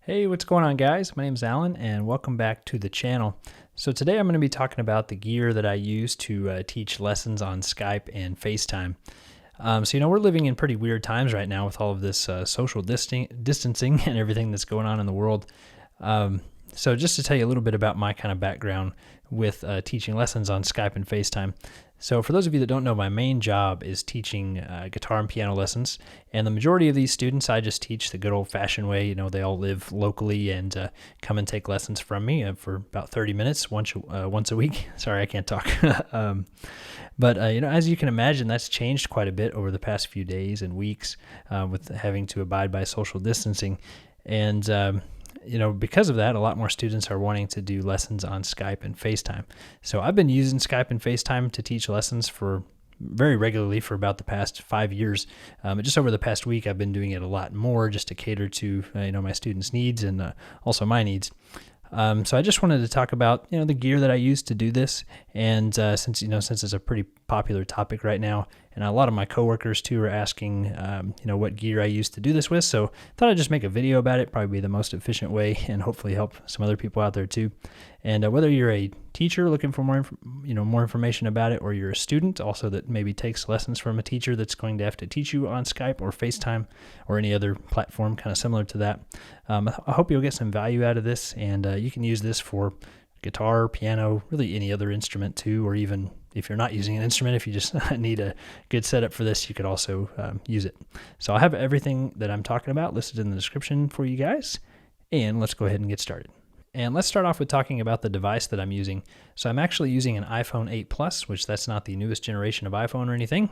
Hey, what's going on, guys? My name's Alan and welcome back to the channel. So today I'm going to be talking about the gear that I use to teach lessons on Skype and FaceTime. We're living in pretty weird times right now with all of this social distancing and everything that's going on in the world. So just to tell you a little bit about my kind of background with teaching lessons on Skype and FaceTime. So for those of you that don't know, my main job is teaching guitar and piano lessons, and the majority of these students I just teach the good old-fashioned way. You know, they all live locally and come and take lessons from me for about 30 minutes once a week. Sorry, I can't talk. As you can imagine, that's changed quite a bit over the past few days and weeks with having to abide by social distancing. And because of that, a lot more students are wanting to do lessons on Skype and FaceTime. So I've been using Skype and FaceTime to teach lessons for very regularly for about the past 5 years. Just over the past week, I've been doing it a lot more just to cater to my students' needs and also my needs. So I just wanted to talk about the gear that I use to do this, and since it's a pretty popular topic right now, and a lot of my coworkers too are asking what gear I use to do this with. So I thought I'd just make a video about it. Probably be the most efficient way, and hopefully help some other people out there too. And whether you're a teacher looking for more information about it, or you're a student also that maybe takes lessons from a teacher that's going to have to teach you on Skype or FaceTime or any other platform kind of similar to that, I hope you'll get some value out of this, and you can use this for guitar, piano, really any other instrument too, or even if you're not using an instrument, if you just need a good setup for this, you could also use it. So I'll have everything that I'm talking about listed in the description for you guys, and let's go ahead and get started. And let's start off with talking about the device that I'm using. So I'm actually using an iPhone 8 Plus, which that's not the newest generation of iPhone or anything.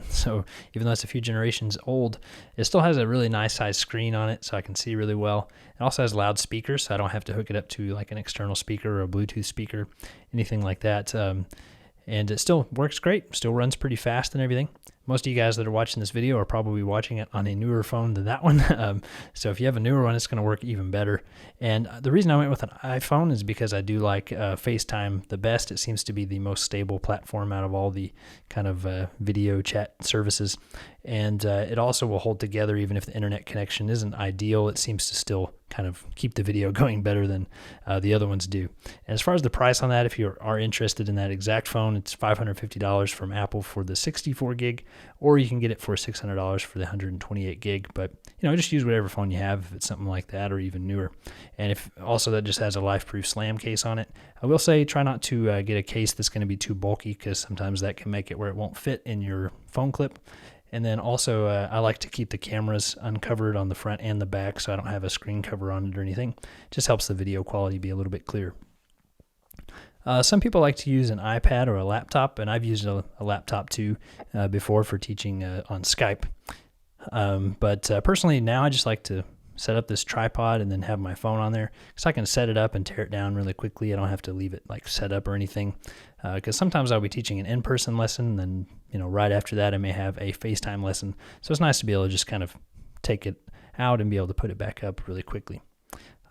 So even though it's a few generations old, it still has a really nice size screen on it, so I can see really well. It also has loudspeakers, so I don't have to hook it up to like an external speaker or a Bluetooth speaker, anything like that. And it still works great, still runs pretty fast and everything. Most of you guys that are watching this video are probably watching it on a newer phone than that one. So if you have a newer one, it's going to work even better. And the reason I went with an iPhone is because I do like FaceTime the best. It seems to be the most stable platform out of all the kind of video chat services. And it also will hold together even if the internet connection isn't ideal. It seems to still kind of keep the video going better than the other ones do. And as far as the price on that, if you are interested in that exact phone, it's $550 from Apple for the 64 gig, or you can get it for $600 for the 128 gig. But just use whatever phone you have if it's something like that, or even newer. And if also that just has a life-proof slam case on it. I will say try not to get a case that's going to be too bulky, because sometimes that can make it where it won't fit in your phone clip. And then also I like to keep the cameras uncovered on the front and the back, so I don't have a screen cover on it or anything. Just helps the video quality be a little bit clearer. Some people like to use an iPad or a laptop, and I've used a laptop too before for teaching on Skype. But personally now I just like to set up this tripod and then have my phone on there, because I can set it up and tear it down really quickly. I don't have to leave it like set up or anything, because sometimes I'll be teaching an in-person lesson, and then right after that I may have a FaceTime lesson. So it's nice to be able to just kind of take it out and be able to put it back up really quickly.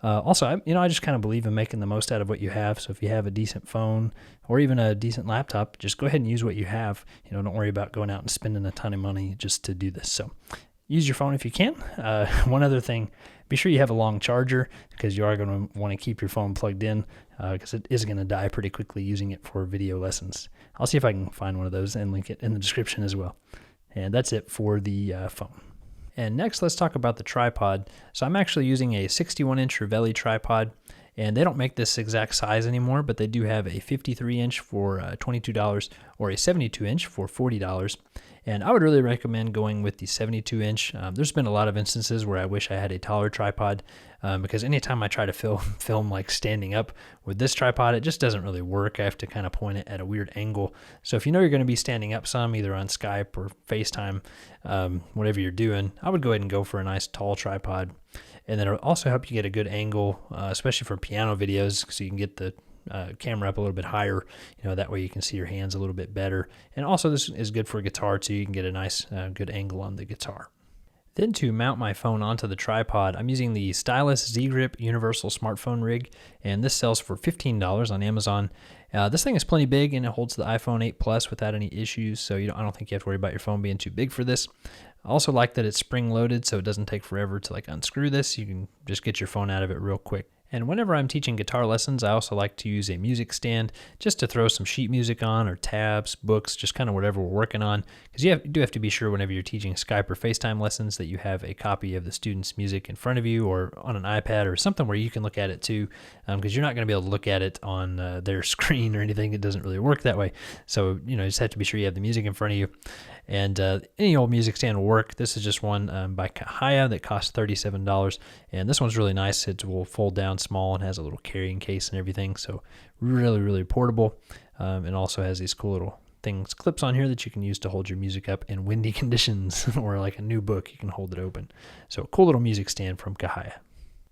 Also, I just kind of believe in making the most out of what you have. So if you have a decent phone or even a decent laptop, just go ahead and use what you have. Don't worry about going out and spending a ton of money just to do this. So use your phone if you can. One other thing, be sure you have a long charger, because you are going to want to keep your phone plugged in, because it is going to die pretty quickly using it for video lessons. I'll see if I can find one of those and link it in the description as well. And that's it for the phone. And next, let's talk about the tripod. So I'm actually using a 61-inch Ravelli tripod, and they don't make this exact size anymore, but they do have a 53-inch for $22 or a 72-inch for $40. And I would really recommend going with the 72-inch. There's been a lot of instances where I wish I had a taller tripod, because anytime I try to film like standing up with this tripod, it just doesn't really work. I have to kind of point it at a weird angle. So if you know you're going to be standing up some, either on Skype or FaceTime, whatever you're doing, I would go ahead and go for a nice tall tripod. And then it'll also help you get a good angle, especially for piano videos, so you can get the camera up a little bit higher. That way you can see your hands a little bit better. And also this is good for guitar too. You can get a nice good angle on the guitar. Then to mount my phone onto the tripod, I'm using the Stylus Z-Grip Universal Smartphone Rig, and this sells for $15 on Amazon. This thing is plenty big, and it holds the iPhone 8 Plus without any issues, so I don't think you have to worry about your phone being too big for this. I also like that it's spring loaded, so it doesn't take forever to like unscrew this. You can just get your phone out of it real quick. And whenever I'm teaching guitar lessons, I also like to use a music stand just to throw some sheet music on, or tabs, books, just kind of whatever we're working on. Because you do have to be sure whenever you're teaching Skype or FaceTime lessons that you have a copy of the student's music in front of you, or on an iPad or something where you can look at it too, because you're not going to be able to look at it on their screen or anything. It doesn't really work that way. So, you just have to be sure you have the music in front of you. And any old music stand will work. This is just one by Kahaya that costs $37. And this one's really nice. It will fold down small and has a little carrying case and everything. So really, really portable. And also has these cool little clips on here that you can use to hold your music up in windy conditions, or like a new book, you can hold it open. So cool little music stand from Kahaya.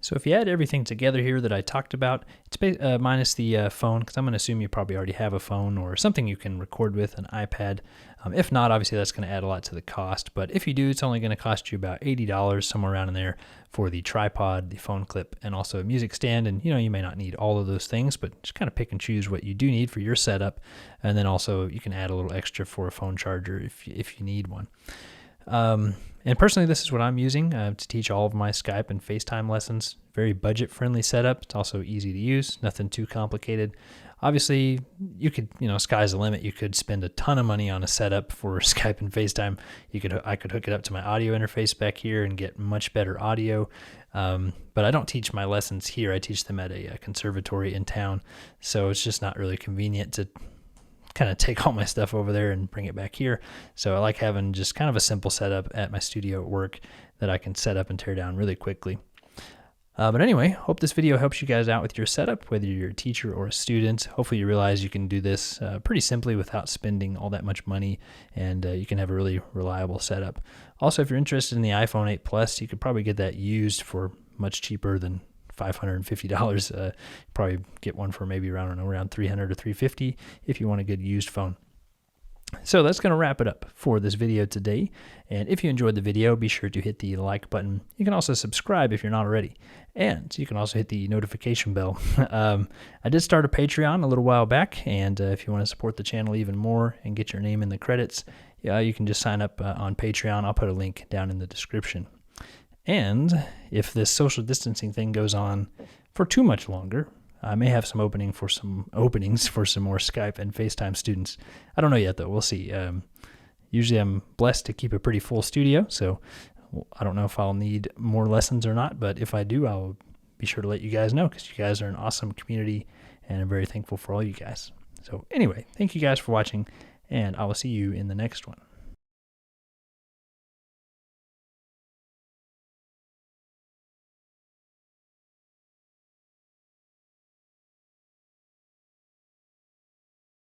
So if you add everything together here that I talked about, it's minus the phone, because I'm going to assume you probably already have a phone or something you can record with, an iPad. If not, obviously that's going to add a lot to the cost. But if you do, it's only going to cost you about $80, somewhere around in there, for the tripod, the phone clip, and also a music stand. And you may not need all of those things, but just kind of pick and choose what you do need for your setup. And then also you can add a little extra for a phone charger if you need one. And personally, this is what I'm using to teach all of my Skype and FaceTime lessons. Very budget-friendly setup. It's also easy to use, nothing too complicated. Obviously, you could, sky's the limit. You could spend a ton of money on a setup for Skype and FaceTime. I could hook it up to my audio interface back here and get much better audio. But I don't teach my lessons here. I teach them at a conservatory in town, so it's just not really convenient to kind of take all my stuff over there and bring it back here. So I like having just kind of a simple setup at my studio at work that I can set up and tear down really quickly. But anyway, hope this video helps you guys out with your setup, whether you're a teacher or a student. Hopefully you realize you can do this pretty simply without spending all that much money, and you can have a really reliable setup. Also, if you're interested in the iPhone 8 Plus, you could probably get that used for much cheaper than $550. Probably get one for maybe around $300 or $350 if you want a good used phone. So that's going to wrap it up for this video today. And if you enjoyed the video, be sure to hit the like button. You can also subscribe if you're not already. And you can also hit the notification bell. I did start a Patreon a little while back, and if you want to support the channel even more and get your name in the credits, you can just sign up on Patreon. I'll put a link down in the description. And if this social distancing thing goes on for too much longer, I may have some openings for some more Skype and FaceTime students. I don't know yet, though. We'll see. Usually I'm blessed to keep a pretty full studio, so I don't know if I'll need more lessons or not, but if I do, I'll be sure to let you guys know, because you guys are an awesome community, and I'm very thankful for all you guys. So anyway, thank you guys for watching, and I will see you in the next one.